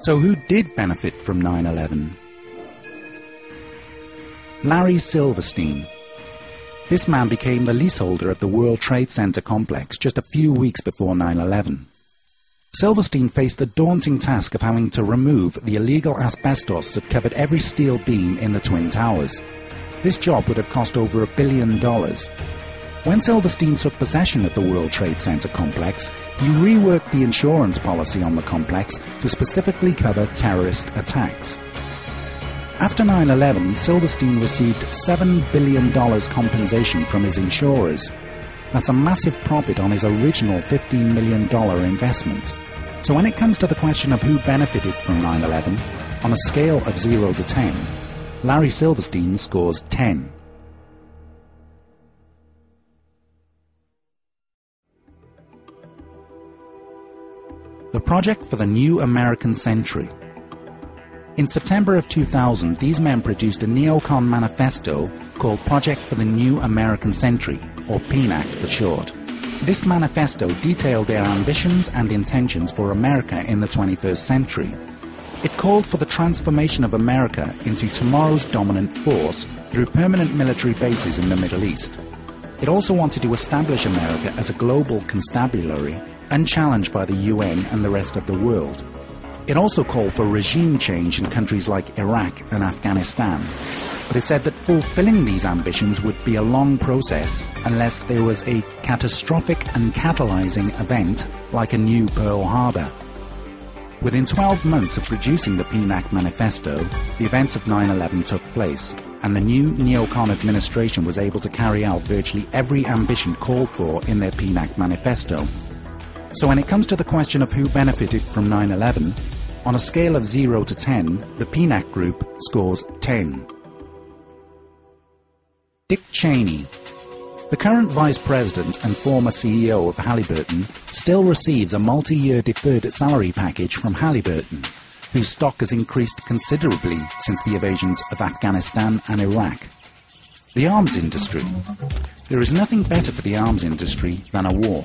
So who did benefit from 9/11? Larry Silverstein. This man became the leaseholder of the World Trade Center complex just a few weeks before 9/11. Silverstein faced the daunting task of having to remove the illegal asbestos that covered every steel beam in the Twin Towers. This job would have cost over $1 billion. When Silverstein took possession of the World Trade Center complex, he reworked the insurance policy on the complex to specifically cover terrorist attacks. After 9/11, Silverstein received $7 billion compensation from his insurers. That's a massive profit on his original $15 million investment. So when it comes to the question of who benefited from 9/11, on a scale of 0 to 10, Larry Silverstein scores 10. The project for the new American century. In September of 2000, these men produced a neocon manifesto called Project for the New American Century, or PNAC for short. This manifesto detailed their ambitions and intentions for America in the 21st century. It called for the transformation of America into tomorrow's dominant force through permanent military bases in the Middle East. It also wanted to establish America as a global constabulary, unchallenged by the UN and the rest of the world. It also called for regime change in countries like Iraq and Afghanistan. But it said that fulfilling these ambitions would be a long process unless there was a catastrophic and catalyzing event like a new Pearl Harbor. Within 12 months of producing the PNAC manifesto, the events of 9/11 took place, and the new neocon administration was able to carry out virtually every ambition called for in their PNAC manifesto. So when it comes to the question of who benefited from 9/11, on a scale of 0 to 10, the PNAC group scores 10. Dick Cheney. The current Vice President and former CEO of Halliburton still receives a multi-year deferred salary package from Halliburton, whose stock has increased considerably since the invasions of Afghanistan and Iraq. The arms industry. There is nothing better for the arms industry than a war.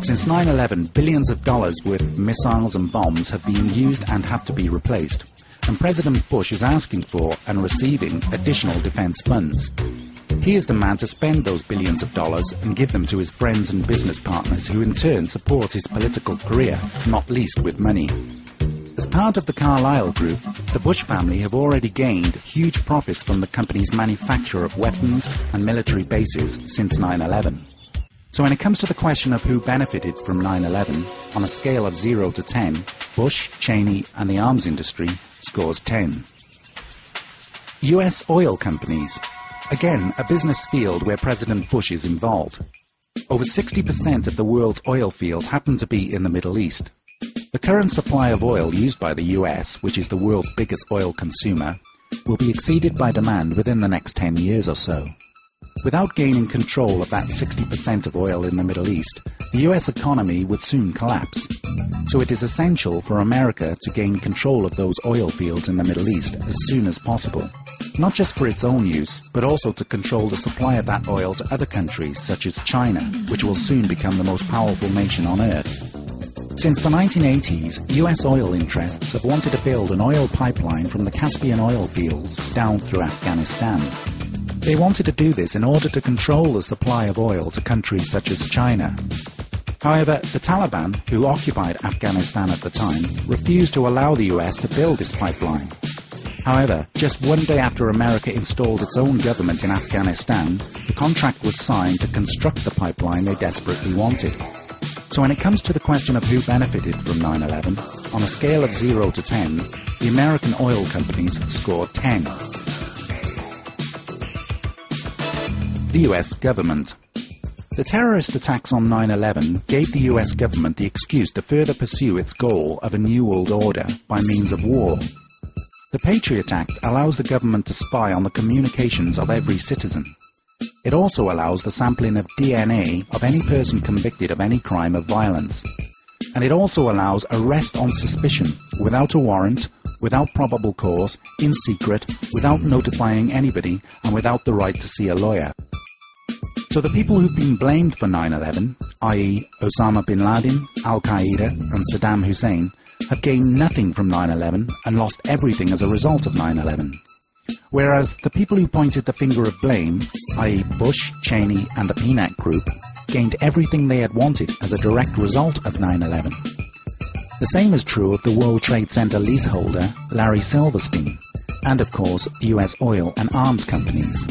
Since 9/11, billions of dollars worth of missiles and bombs have been used and have to be replaced, and President Bush is asking for and receiving additional defense funds. He is the man to spend those billions of dollars and give them to his friends and business partners, who in turn support his political career, not least with money. As part of the Carlyle Group, the Bush family have already gained huge profits from the company's manufacture of weapons and military bases since 9/11. So when it comes to the question of who benefited from 9/11, on a scale of 0 to 10, Bush, Cheney and the arms industry scores 10. US oil companies. Again, a business field where President Bush is involved. Over 60% of the world's oil fields happen to be in the Middle East. The current supply of oil used by the US, which is the world's biggest oil consumer, will be exceeded by demand within the next 10 years or so. Without gaining control of that 60% of oil in the Middle East, the US economy would soon collapse. So it is essential for America to gain control of those oil fields in the Middle East as soon as possible. Not just for its own use, but also to control the supply of that oil to other countries such as China, which will soon become the most powerful nation on earth. Since the 1980s, US oil interests have wanted to build an oil pipeline from the Caspian oil fields down through Afghanistan. They wanted to do this in order to control the supply of oil to countries such as China. However, the Taliban, who occupied Afghanistan at the time, refused to allow the US to build this pipeline. However, just one day after America installed its own government in Afghanistan, the contract was signed to construct the pipeline they desperately wanted. So when it comes to the question of who benefited from 9/11, on a scale of 0 to 10, the American oil companies scored 10. The US government. The terrorist attacks on 9/11 gave the US government the excuse to further pursue its goal of a new world order by means of war. The Patriot Act allows the government to spy on the communications of every citizen. It also allows the sampling of DNA of any person convicted of any crime of violence. And it also allows arrest on suspicion, without a warrant, without probable cause, in secret, without notifying anybody, and without the right to see a lawyer. So the people who've been blamed for 9/11, i.e. Osama bin Laden, Al-Qaeda and Saddam Hussein, have gained nothing from 9/11 and lost everything as a result of 9/11. Whereas the people who pointed the finger of blame, i.e. Bush, Cheney and the Peanut Group, gained everything they had wanted as a direct result of 9/11. The same is true of the World Trade Center leaseholder, Larry Silverstein, and of course US oil and arms companies.